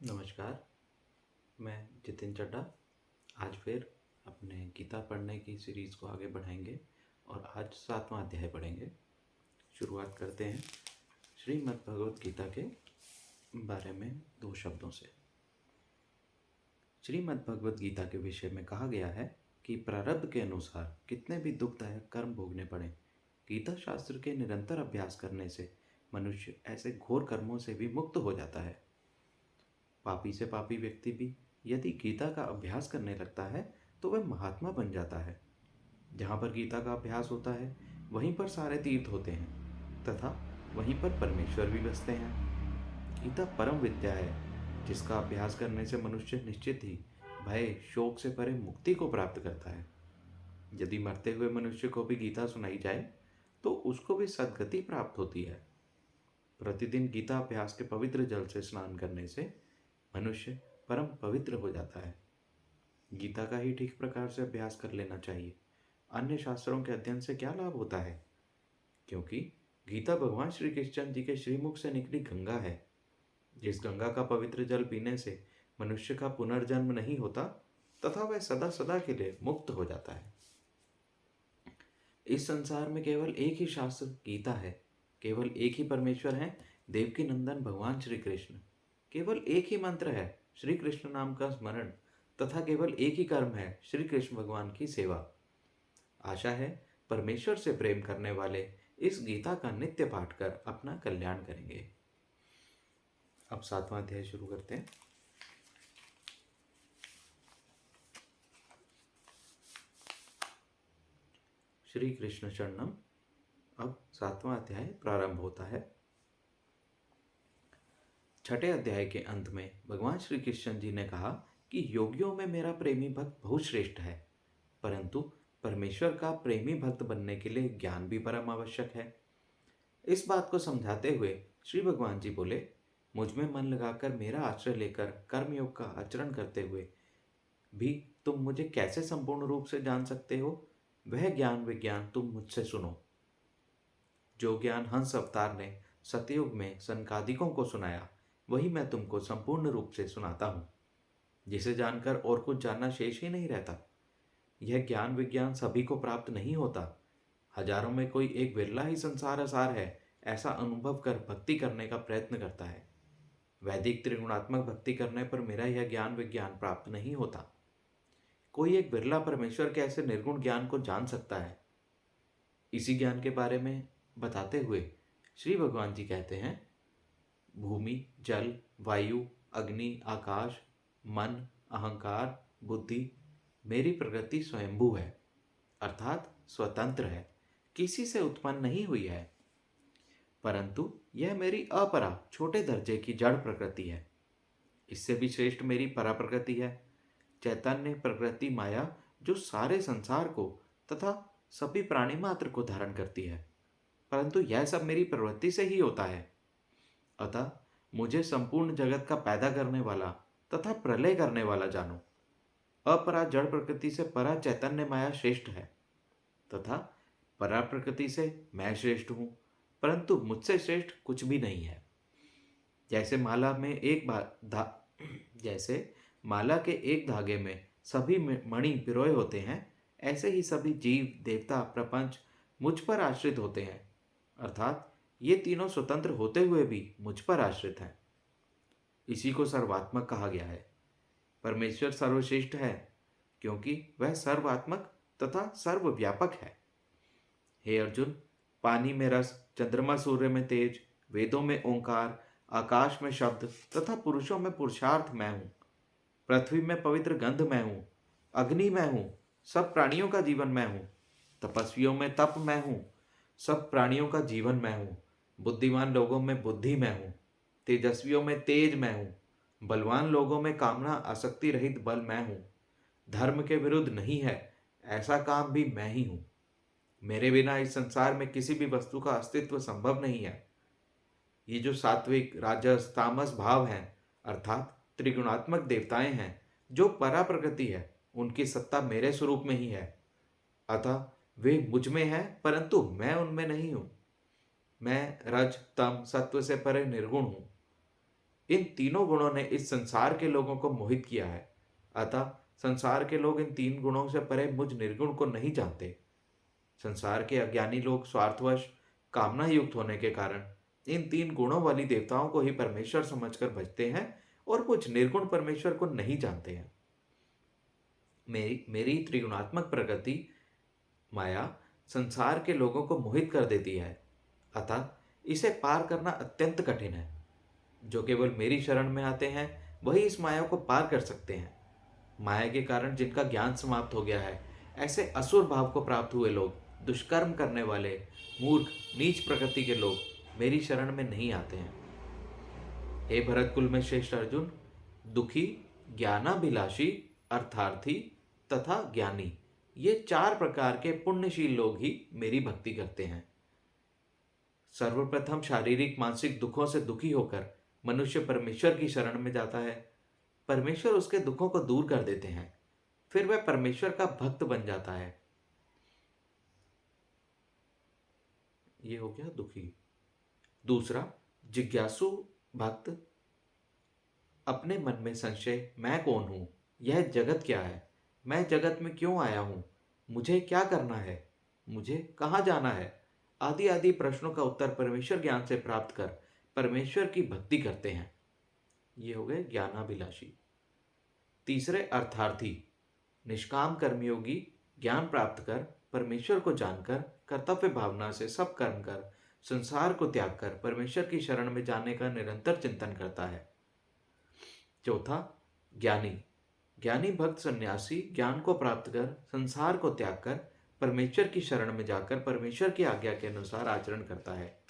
नमस्कार। मैं जितिन चड्ढा। आज फिर अपने गीता पढ़ने की सीरीज़ को आगे बढ़ाएंगे और आज 7वां अध्याय पढ़ेंगे। शुरुआत करते हैं श्रीमद् भगवत गीता के बारे में 2 शब्दों से। श्रीमद् भगवत गीता के विषय में कहा गया है कि प्रारब्ध के अनुसार कितने भी दुखदायक कर्म भोगने पड़े, गीता शास्त्र के निरंतर अभ्यास करने से मनुष्य ऐसे घोर कर्मों से भी मुक्त हो जाता है। पापी से पापी व्यक्ति भी यदि गीता का अभ्यास करने लगता है तो वह महात्मा बन जाता है। जहाँ पर गीता का अभ्यास होता है वहीं पर सारे तीर्थ होते हैं तथा वहीं पर परमेश्वर भी बसते हैं। गीता परम विद्या है जिसका अभ्यास करने से मनुष्य निश्चित ही भय शोक से परे मुक्ति को प्राप्त करता है। यदि मरते हुए मनुष्य को भी गीता सुनाई जाए तो उसको भी सद्गति प्राप्त होती है। प्रतिदिन गीता अभ्यास के पवित्र जल से स्नान करने से मनुष्य परम पवित्र हो जाता है। गीता का ही ठीक प्रकार से अभ्यास कर लेना चाहिए। अन्य शास्त्रों के अध्ययन से क्या लाभ होता है, क्योंकि गीता भगवान श्री कृष्ण जी के श्रीमुख से निकली गंगा है। जिस गंगा का पवित्र जल पीने से मनुष्य का पुनर्जन्म नहीं होता तथा वह सदा सदा के लिए मुक्त हो जाता है। इस संसार में केवल एक ही शास्त्र गीता है, केवल एक ही परमेश्वर है, देवकी नंदन भगवान श्री कृष्ण। केवल एक ही मंत्र है, श्री कृष्ण नाम का स्मरण, तथा केवल एक ही कर्म है, श्री कृष्ण भगवान की सेवा। आशा है परमेश्वर से प्रेम करने वाले इस गीता का नित्य पाठ कर अपना कल्याण करेंगे। अब 7वां अध्याय शुरू करते हैं। श्री कृष्ण शरणम। अब 7वां अध्याय प्रारंभ होता है। छठे अध्याय के अंत में भगवान श्री कृष्ण जी ने कहा कि योगियों में मेरा प्रेमी भक्त बहुत श्रेष्ठ है, परंतु परमेश्वर का प्रेमी भक्त बनने के लिए ज्ञान भी परम आवश्यक है। इस बात को समझाते हुए श्री भगवान जी बोले, मुझ में मन लगाकर मेरा आश्रय लेकर कर्मयोग का आचरण करते हुए भी तुम मुझे कैसे संपूर्ण रूप से जान सकते हो, वह ज्ञान विज्ञान तुम मुझसे सुनो। जो ज्ञान हंस अवतार ने सतयुग में सनकादिकों को सुनाया, वही मैं तुमको संपूर्ण रूप से सुनाता हूँ, जिसे जानकर और कुछ जानना शेष ही नहीं रहता। यह ज्ञान विज्ञान सभी को प्राप्त नहीं होता। हजारों में कोई एक बिरला ही संसार असार है ऐसा अनुभव कर भक्ति करने का प्रयत्न करता है। वैदिक त्रिगुणात्मक भक्ति करने पर मेरा यह ज्ञान विज्ञान प्राप्त नहीं होता। कोई एक बिरला परमेश्वर के ऐसे निर्गुण ज्ञान को जान सकता है। इसी ज्ञान के बारे में बताते हुए श्री भगवान जी कहते हैं, भूमि, जल, वायु, अग्नि, आकाश, मन, अहंकार, बुद्धि, मेरी प्रकृति स्वयंभू है, अर्थात स्वतंत्र है, किसी से उत्पन्न नहीं हुई है, परंतु यह मेरी अपरा छोटे दर्जे की जड़ प्रकृति है। इससे भी श्रेष्ठ मेरी परा प्रकृति है, चैतन्य प्रकृति माया, जो सारे संसार को तथा सभी प्राणी मात्र को धारण करती है, परंतु यह सब मेरी प्रवृत्ति से ही होता है। अतः मुझे संपूर्ण जगत का पैदा करने वाला तथा प्रलय करने वाला जानो। अपरा जड़ प्रकृति से परा चैतन्य माया श्रेष्ठ है तथा परा प्रकृति से मैं श्रेष्ठ हूँ, परंतु मुझसे श्रेष्ठ कुछ भी नहीं है। जैसे माला के एक धागे में सभी मणि पिरोए होते हैं, ऐसे ही सभी जीव देवता प्रपंच मुझ पर आश्रित होते हैं, अर्थात ये तीनों स्वतंत्र होते हुए भी मुझ पर आश्रित हैं। इसी को सर्वात्मक कहा गया है। परमेश्वर सर्वश्रेष्ठ है क्योंकि वह सर्वात्मक तथा सर्वव्यापक है। हे अर्जुन, पानी में रस, चंद्रमा सूर्य में तेज, वेदों में ओंकार, आकाश में शब्द तथा पुरुषों में पुरुषार्थ मैं हूँ। पृथ्वी में पवित्र गंध मैं हूँ, अग्नि मैं हूँ, सब प्राणियों का जीवन मैं हूँ। तपस्वियों में तप मैं हूँ, सब प्राणियों का जीवन मैं हूँ। बुद्धिमान लोगों में बुद्धि मैं हूँ, तेजस्वियों में तेज मैं हूँ। बलवान लोगों में कामना आसक्ति रहित बल मैं हूँ। धर्म के विरुद्ध नहीं है ऐसा काम भी मैं ही हूँ। मेरे बिना इस संसार में किसी भी वस्तु का अस्तित्व संभव नहीं है। ये जो सात्विक राजस तामस भाव हैं, अर्थात त्रिगुणात्मक देवताएं हैं, जो परा प्रकृति है, उनकी सत्ता मेरे स्वरूप में ही है। अतः वे मुझ में है, परंतु मैं उनमें नहीं हूँ। मैं रज तम सत्व से परे निर्गुण हूँ। इन तीनों गुणों ने इस संसार के लोगों को मोहित किया है। अतः संसार के लोग इन तीन गुणों से परे मुझ निर्गुण को नहीं जानते। संसार के अज्ञानी लोग स्वार्थवश कामना युक्त होने के कारण इन तीन गुणों वाली देवताओं को ही परमेश्वर समझकर भजते हैं और मुझ निर्गुण परमेश्वर को नहीं जानते हैं। मेरी मेरी त्रिगुणात्मक प्रकृति माया संसार के लोगों को मोहित कर देती है। अतः इसे पार करना अत्यंत कठिन है। जो केवल मेरी शरण में आते हैं वही इस माया को पार कर सकते हैं। माया के कारण जिनका ज्ञान समाप्त हो गया है, ऐसे असुर भाव को प्राप्त हुए लोग, दुष्कर्म करने वाले, मूर्ख, नीच प्रकृति के लोग मेरी शरण में नहीं आते हैं। हे भरत कुल में श्रेष्ठ अर्जुन, दुखी, ज्ञानाभिलाषी, अर्थार्थी तथा ज्ञानी, ये चार प्रकार के पुण्यशील लोग ही मेरी भक्ति करते हैं। सर्वप्रथम शारीरिक मानसिक दुखों से दुखी होकर मनुष्य परमेश्वर की शरण में जाता है। परमेश्वर उसके दुखों को दूर कर देते हैं। फिर वह परमेश्वर का भक्त बन जाता है। ये हो गया दुखी। दूसरा, जिज्ञासु भक्त, अपने मन में संशय, मैं कौन हूं, यह जगत क्या है, मैं जगत में क्यों आया हूं, मुझे क्या करना है, मुझे कहाँ जाना है, आदि आदि प्रश्नों का उत्तर परमेश्वर ज्ञान से प्राप्त कर परमेश्वर की भक्ति करते हैं। ये हो गए ज्ञानाभिलाषी। तीसरे, अर्थार्थी, निष्काम कर्मयोगी, ज्ञान प्राप्त कर परमेश्वर को जानकर कर्तव्य भावना से सब कर्म कर संसार को त्याग कर परमेश्वर की शरण में जाने का निरंतर चिंतन करता है। चौथा, ज्ञानी, ज्ञानी भक्त सन्यासी ज्ञान को प्राप्त कर संसार को त्याग कर परमेश्वर की शरण में जाकर परमेश्वर की आज्ञा के अनुसार आचरण करता है।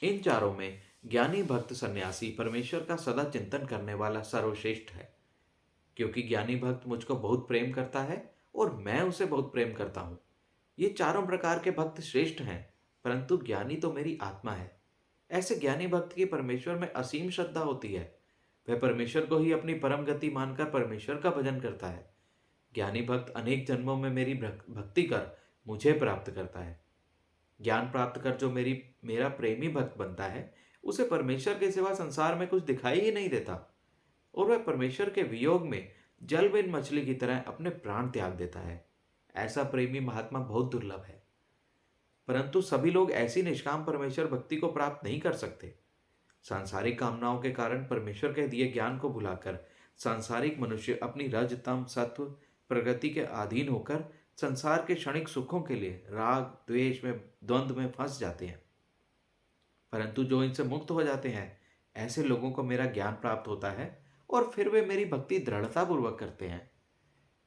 इन चारों में ज्ञानी भक्त सन्यासी परमेश्वर का सदा चिंतन करने वाला सर्वश्रेष्ठ है, क्योंकि ज्ञानी भक्त मुझको बहुत प्रेम करता है और मैं उसे बहुत प्रेम करता हूँ। ये चारों प्रकार के भक्त श्रेष्ठ हैं, परंतु ज्ञानी तो मेरी आत्मा है। ऐसे ज्ञानी भक्त की परमेश्वर में असीम श्रद्धा होती है। वह परमेश्वर को ही अपनी परम गति मानकर परमेश्वर का भजन करता है। ज्ञानी भक्त अनेक जन्मों में मेरी भक्ति कर मुझे प्राप्त करता है। ज्ञान प्राप्त कर जो मेरा प्रेमी भक्त बनता है, उसे परमेश्वर के सिवा संसार में कुछ दिखाई ही नहीं देता और वह परमेश्वर के वियोग में जल बिन मछली की तरह अपने प्राण त्याग देता है। ऐसा प्रेमी महात्मा बहुत दुर्लभ है, परंतु सभी लोग ऐसी निष्काम परमेश्वर भक्ति को प्राप्त नहीं कर सकते। सांसारिक कामनाओं के कारण परमेश्वर के दिए ज्ञान को भुलाकर सांसारिक मनुष्य अपनी रज तम सत्व प्रगति के अधीन होकर संसार के क्षणिक सुखों के लिए राग द्वेष में द्वंद्व में फंस जाते हैं। परंतु जो इनसे मुक्त हो जाते हैं, ऐसे लोगों को मेरा ज्ञान प्राप्त होता है और फिर वे मेरी भक्ति दृढ़ता पूर्वक करते हैं।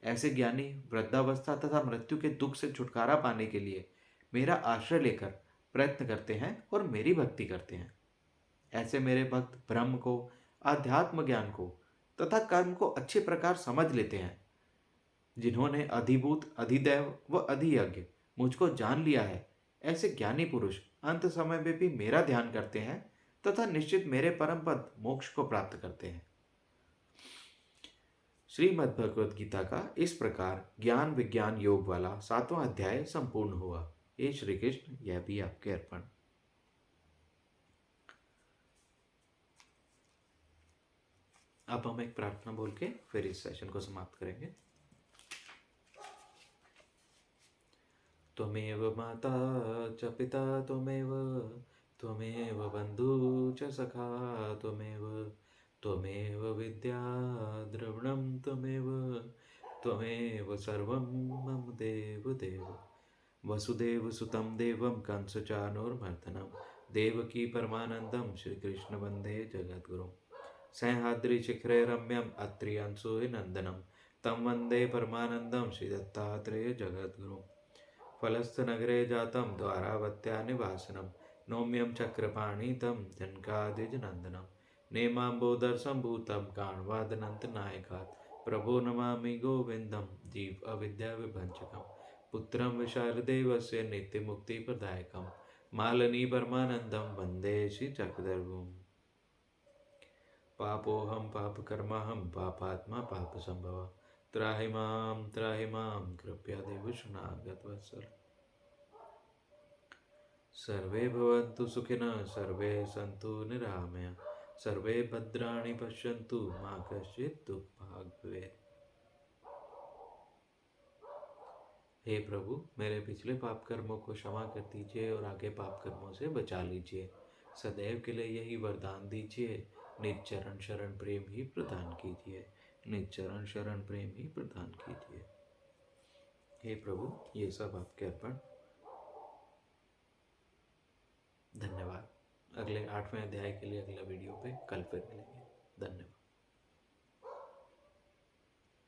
ऐसे ज्ञानी वृद्धावस्था तथा मृत्यु के दुख से छुटकारा पाने के लिए मेरा आश्रय लेकर प्रयत्न करते हैं और मेरी भक्ति करते हैं। ऐसे मेरे भक्त ब्रह्म को, आध्यात्म ज्ञान को तथा कर्म को अच्छे प्रकार समझ लेते हैं। जिन्होंने अधिभूत, अधिदैव व अधियज्ञ मुझको जान लिया है, ऐसे ज्ञानी पुरुष अंत समय में भी मेरा ध्यान करते हैं तथा निश्चित मेरे परम पद मोक्ष को प्राप्त करते हैं। श्रीमद् भगवद गीता का इस प्रकार ज्ञान विज्ञान योग वाला 7वां अध्याय संपूर्ण हुआ। हे श्री कृष्ण, यह भी आपके अर्पण। अब हम एक प्रार्थना बोल के फिर इस सेशन को समाप्त करेंगे। त्वमेव माता च पिता त्वमेव, त्वमेव बन्धु च सखा त्वमेव, त्वमेव विद्या द्रविणं त्वमेव, त्वमेव सर्वं मम देवदेव। वसुदेवसुतं देवं कंसचानूरमर्दनं, देवकी परमानन्दं श्रीकृष्ण वन्दे जगद्गुरुं। सह्याद्रिशिखरे रम्यम् अत्र्यंशुनन्दनं, तं वन्दे परमानन्दं श्रीदत्तात्रेय जगद्गुरुं। फलस्थनगरे जातं द्वारावत्या निवासनं, नौम्यं चक्रपाणितं जनकादिजनन्दनं। नेमाम्बोदरसम्भूतं काण्वादनन्तनायकात्, प्रभो नमामि गोविन्दं जीव अविद्याविभञ्जकं। पुत्रं विशालदेवस्य नित्यमुक्तिप्रदायकं, मालनी परमानन्दं वन्दे श्रीचक्रधरगुरुं। पापोऽहं पापकर्माहं पापात्मा पापसम्भवः, त्राहि मां कृपया देव शरणागतवत्सल। सर्वे भवन्तु सुखिनः सर्वे सन्तु निरामया सर्वे भद्राणि पश्यन्तु मा कश्चित् दुःखभाग् भवेत्। हे प्रभु, मेरे पिछले पाप कर्मों को क्षमा कर दीजिए और आगे पाप कर्मों से बचा लीजिए। सदैव के लिए यही वरदान दीजिए। निज चरण शरण प्रेम ही प्रदान कीजिए। निज चरण शरण प्रेम ही प्रदान कीजिए। हे प्रभु, ये सब आपके अर्पण। धन्यवाद। अगले 8वें अध्याय के लिए अगला वीडियो पे कल फिर मिलेंगे। धन्यवाद।